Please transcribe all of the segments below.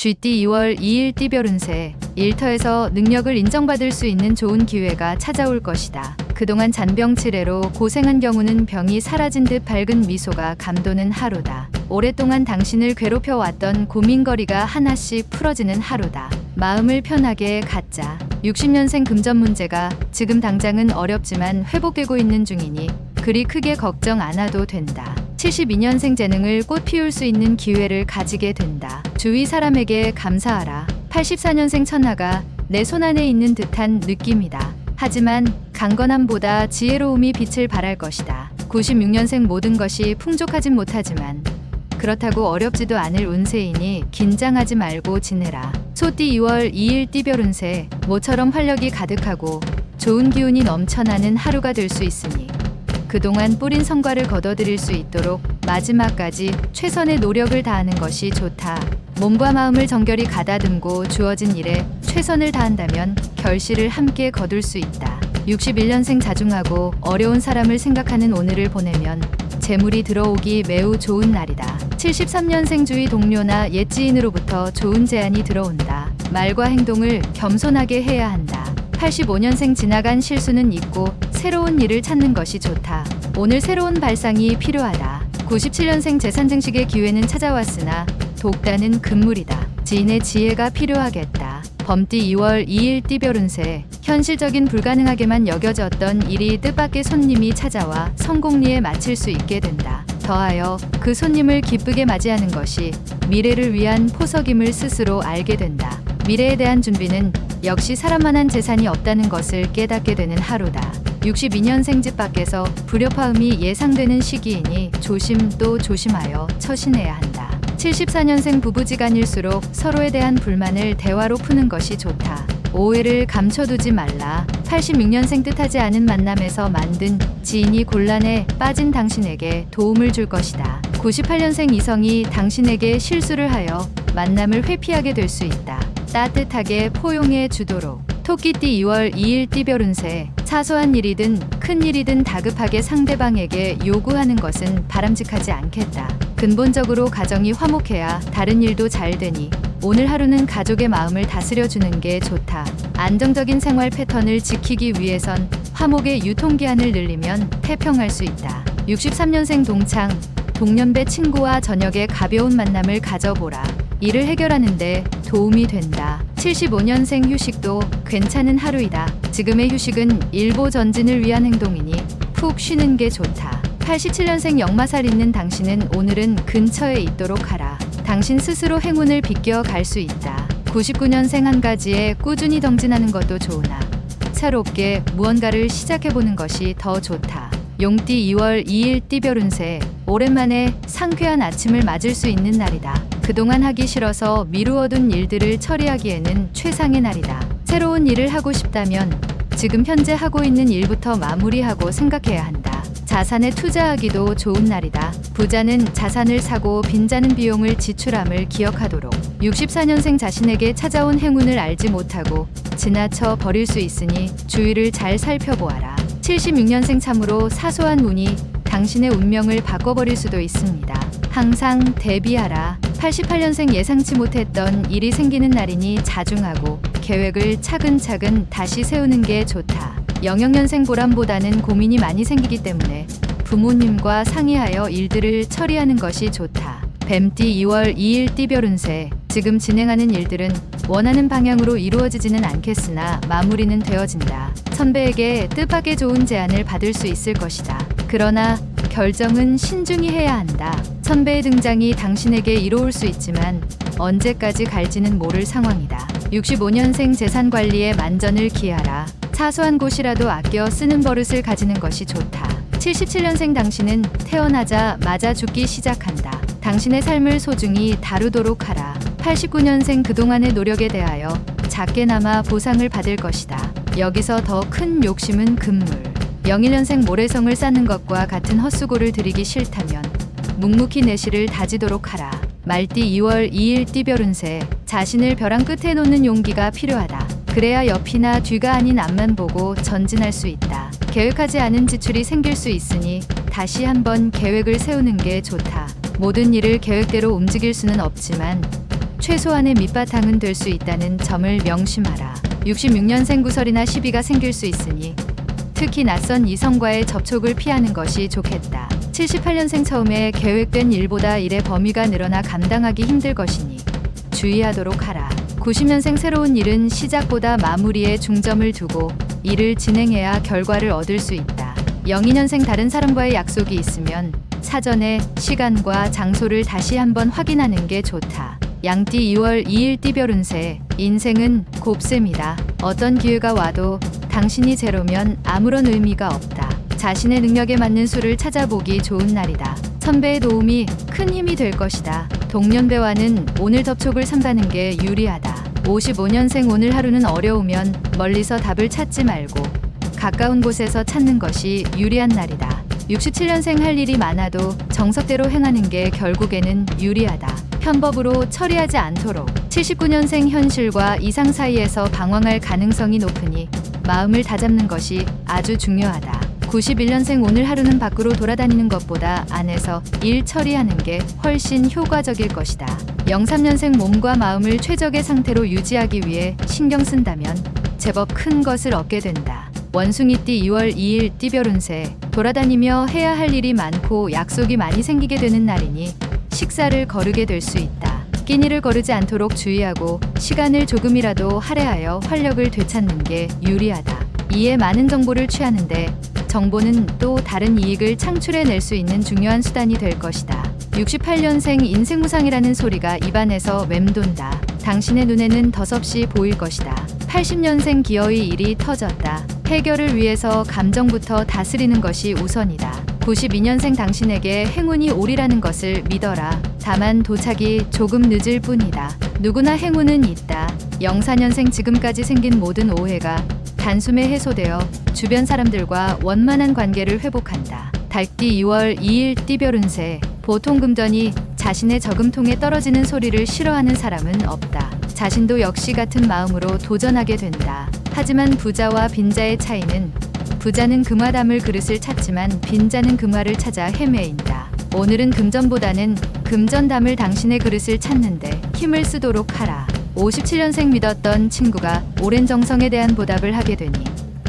GT 2월 2일 띠별 운세. 일터에서 능력을 인정받을 수 있는 좋은 기회가 찾아올 것이다. 그동안 잔병치레로 고생한 경우는 병이 사라진 듯 밝은 미소가 감도는 하루다. 오랫동안 당신을 괴롭혀왔던 고민거리가 하나씩 풀어지는 하루다. 마음을 편하게 갖자. 60년생 금전 문제가 지금 당장은 어렵지만 회복되고 있는 중이니 그리 크게 걱정 안 해도 된다. 72년생 재능을 꽃 피울 수 있는 기회를 가지게 된다. 주위 사람에게 감사하라. 84년생 천하가 내 손안에 있는 듯한 느낌이다. 하지만 강건함보다 지혜로움이 빛을 발할 것이다. 96년생 모든 것이 풍족하진 못하지만 그렇다고 어렵지도 않을 운세이니 긴장하지 말고 지내라. 소띠 2월 2일 띠별 운세. 모처럼 활력이 가득하고 좋은 기운이 넘쳐나는 하루가 될 수 있으니 그동안 뿌린 성과를 거둬들일 수 있도록 마지막까지 최선의 노력을 다하는 것이 좋다. 몸과 마음을 정결히 가다듬고 주어진 일에 최선을 다한다면 결실을 함께 거둘 수 있다. 61년생 자중하고 어려운 사람을 생각하는 오늘을 보내면 재물이 들어오기 매우 좋은 날이다. 73년생 주위 동료나 옛 지인으로부터 좋은 제안이 들어온다. 말과 행동을 겸손하게 해야 한다. 85년생 지나간 실수는 잊고 새로운 일을 찾는 것이 좋다. 오늘 새로운 발상이 필요하다. 97년생 재산 증식의 기회는 찾아왔으나 독단은 금물이다. 지인의 지혜가 필요하겠다. 범띠 2월 2일 띠별 운세. 현실적인 불가능하게만 여겨졌던 일이 뜻밖의 손님이 찾아와 성공리에 마칠 수 있게 된다. 더하여 그 손님을 기쁘게 맞이하는 것이 미래를 위한 포석임을 스스로 알게 된다. 미래에 대한 준비는 역시 사람만한 재산이 없다는 것을 깨닫게 되는 하루다. 62년생 집 밖에서 불협화음이 예상되는 시기이니 조심 또 조심하여 처신해야 한다. 74년생 부부지간일수록 서로에 대한 불만을 대화로 푸는 것이 좋다. 오해를 감춰두지 말라. 86년생 뜻하지 않은 만남에서 만든 지인이 곤란에 빠진 당신에게 도움을 줄 것이다. 98년생 이성이 당신에게 실수를 하여 만남을 회피하게 될 수 있다. 따뜻하게 포용해 주도록. 토끼띠 2월 2일 띠별 운세. 사소한 일이든 큰 일이든 다급하게 상대방에게 요구하는 것은 바람직하지 않겠다. 근본적으로 가정이 화목해야 다른 일도 잘 되니 오늘 하루는 가족의 마음을 다스려주는 게 좋다. 안정적인 생활 패턴을 지키기 위해선 화목의 유통기한을 늘리면 태평할 수 있다. 63년생 동창, 동년배 친구와 저녁에 가벼운 만남을 가져보라. 일을 해결하는데 도움이 된다. 75년생 휴식도 괜찮은 하루이다. 지금의 휴식은 일보 전진을 위한 행동이니 푹 쉬는 게 좋다. 87년생 역마살 있는 당신은 오늘은 근처에 있도록 하라. 당신 스스로 행운을 비껴 갈 수 있다. 99년생 한 가지에 꾸준히 정진하는 것도 좋으나 새롭게 무언가를 시작해보는 것이 더 좋다. 용띠 2월 2일 띠별 운세. 오랜만에 상쾌한 아침을 맞을 수 있는 날이다. 그동안 하기 싫어서 미루어둔 일들을 처리하기에는 최상의 날이다. 새로운 일을 하고 싶다면 지금 현재 하고 있는 일부터 마무리하고 생각해야 한다. 자산에 투자하기도 좋은 날이다. 부자는 자산을 사고 빈자는 비용을 지출함을 기억하도록. 64년생 자신에게 찾아온 행운을 알지 못하고 지나쳐 버릴 수 있으니 주위를 잘 살펴보아라. 76년생 참으로 사소한 운이 당신의 운명을 바꿔버릴 수도 있습니다. 항상 대비하라. 88년생 예상치 못했던 일이 생기는 날이니 자중하고 계획을 차근차근 다시 세우는 게 좋다. 00년생 보람보다는 고민이 많이 생기기 때문에 부모님과 상의하여 일들을 처리하는 것이 좋다. 뱀띠 2월 2일 띠별 운세. 지금 진행하는 일들은 원하는 방향으로 이루어지지는 않겠으나 마무리는 되어진다. 선배에게 뜻밖의 좋은 제안을 받을 수 있을 것이다. 그러나 결정은 신중히 해야 한다. 선배의 등장이 당신에게 이로울 수 있지만 언제까지 갈지는 모를 상황이다. 65년생 재산 관리에 만전을 기하라. 사소한 곳이라도 아껴 쓰는 버릇을 가지는 것이 좋다. 77년생 당신은 태어나자마자 죽기 시작한다. 당신의 삶을 소중히 다루도록 하라. 89년생 그동안의 노력에 대하여 작게나마 보상을 받을 것이다. 여기서 더 큰 욕심은 금물. 01년생 모래성을 쌓는 것과 같은 헛수고를 들이기 싫다면 묵묵히 내실을 다지도록 하라. 말띠 2월 2일 띠별 운세. 자신을 벼랑 끝에 놓는 용기가 필요하다. 그래야 옆이나 뒤가 아닌 앞만 보고 전진할 수 있다. 계획하지 않은 지출이 생길 수 있으니 다시 한번 계획을 세우는 게 좋다. 모든 일을 계획대로 움직일 수는 없지만 최소한의 밑바탕은 될 수 있다는 점을 명심하라. 66년생 구설이나 시비가 생길 수 있으니 특히 낯선 이성과의 접촉을 피하는 것이 좋겠다. 78년생 처음에 계획된 일보다 일의 범위가 늘어나 감당하기 힘들 것이니 주의하도록 하라. 90년생 새로운 일은 시작보다 마무리에 중점을 두고 일을 진행해야 결과를 얻을 수 있다. 02년생 다른 사람과의 약속이 있으면 사전에 시간과 장소를 다시 한번 확인하는 게 좋다. 양띠 2월 2일 띠별 운세. 인생은 곱셈이다. 어떤 기회가 와도 당신이 제로면 아무런 의미가 없다. 자신의 능력에 맞는 수를 찾아보기 좋은 날이다. 선배의 도움이 큰 힘이 될 것이다. 동년배와는 오늘 접촉을 삼가는 게 유리하다. 55년생 오늘 하루는 어려우면 멀리서 답을 찾지 말고 가까운 곳에서 찾는 것이 유리한 날이다. 67년생 할 일이 많아도 정석대로 행하는 게 결국에는 유리하다. 편법으로 처리하지 않도록. 79년생 현실과 이상 사이에서 방황할 가능성이 높으니 마음을 다잡는 것이 아주 중요하다. 91년생 오늘 하루는 밖으로 돌아다니는 것보다 안에서 일 처리하는 게 훨씬 효과적일 것이다. 03년생 몸과 마음을 최적의 상태로 유지하기 위해 신경 쓴다면 제법 큰 것을 얻게 된다. 원숭이띠 2월 2일 띠별 운세. 돌아다니며 해야 할 일이 많고 약속이 많이 생기게 되는 날이니 식사를 거르게 될 수 있다. 끼니를 거르지 않도록 주의하고 시간을 조금이라도 할애하여 활력을 되찾는 게 유리하다. 이에 많은 정보를 취하는데 정보는 또 다른 이익을 창출해낼 수 있는 중요한 수단이 될 것이다. 68년생 인생무상이라는 소리가 입안에서 맴돈다. 당신의 눈에는 덧없이 보일 것이다. 80년생 기어이 일이 터졌다. 해결을 위해서 감정부터 다스리는 것이 우선이다. 92년생 당신에게 행운이 오리라는 것을 믿어라. 다만 도착이 조금 늦을 뿐이다. 누구나 행운은 있다. 04년생 지금까지 생긴 모든 오해가 단숨에 해소되어 주변 사람들과 원만한 관계를 회복한다. 달띠 2월 2일 띠별 운세. 보통 금전이 자신의 저금통에 떨어지는 소리를 싫어하는 사람은 없다. 자신도 역시 같은 마음으로 도전하게 된다. 하지만 부자와 빈자의 차이는 부자는 금화 담을 그릇을 찾지만 빈자는 금화를 찾아 헤매인다. 오늘은 금전보다는 금전 담을 당신의 그릇을 찾는데 힘을 쓰도록 하라. 57년생 믿었던 친구가 오랜 정성에 대한 보답을 하게 되니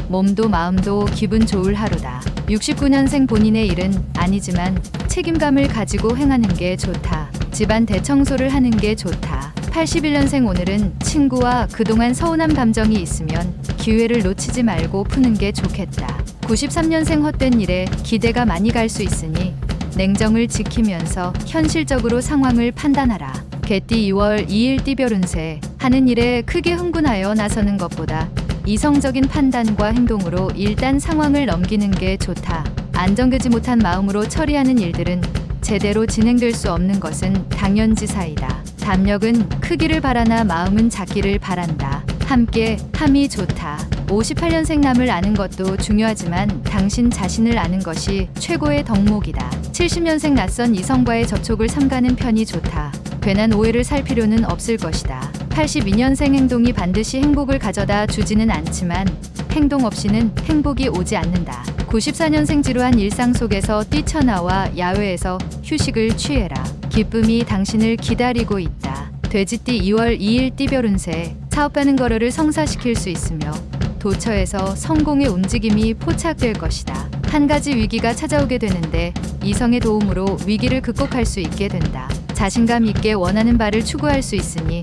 몸도 마음도 기분 좋을 하루다. 69년생 본인의 일은 아니지만 책임감을 가지고 행하는 게 좋다. 집안 대청소를 하는 게 좋다. 81년생 오늘은 친구와 그동안 서운한 감정이 있으면 기회를 놓치지 말고 푸는 게 좋겠다. 93년생 헛된 일에 기대가 많이 갈 수 있으니 냉정을 지키면서 현실적으로 상황을 판단하라. 개띠 2월 2일 띠별 운세. 하는 일에 크게 흥분하여 나서는 것보다 이성적인 판단과 행동으로 일단 상황을 넘기는 게 좋다. 안정되지 못한 마음으로 처리하는 일들은 제대로 진행될 수 없는 것은 당연지사이다. 담력은 크기를 바라나 마음은 작기를 바란다. 함께 함이 좋다. 58년생 남을 아는 것도 중요하지만 당신 자신을 아는 것이 최고의 덕목이다. 70년생 낯선 이성과의 접촉을 삼가는 편이 좋다. 괜한 오해를 살 필요는 없을 것이다. 82년생 행동이 반드시 행복을 가져다 주지는 않지만 행동 없이는 행복이 오지 않는다. 94년생 지루한 일상 속에서 뛰쳐나와 야외에서 휴식을 취해라. 기쁨이 당신을 기다리고 있다. 돼지띠 2월 2일 띠별 운세. 사업하는 거래를 성사시킬 수 있으며 도처에서 성공의 움직임이 포착될 것이다. 한 가지 위기가 찾아오게 되는데 이성의 도움으로 위기를 극복할 수 있게 된다. 자신감 있게 원하는 바를 추구할 수 있으니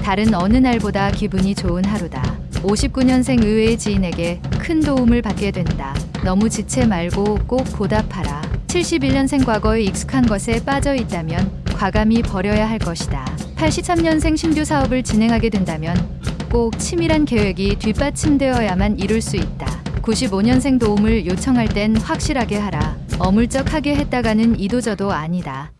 다른 어느 날보다 기분이 좋은 하루다. 59년생 의외의 지인에게 큰 도움을 받게 된다. 너무 지체 말고 꼭 보답하라. 71년생 과거에 익숙한 것에 빠져 있다면 과감히 버려야 할 것이다. 83년생 신규 사업을 진행하게 된다면 꼭 치밀한 계획이 뒷받침되어야만 이룰 수 있다. 95년생 도움을 요청할 땐 확실하게 하라. 어물쩍하게 했다가는 이도저도 아니다.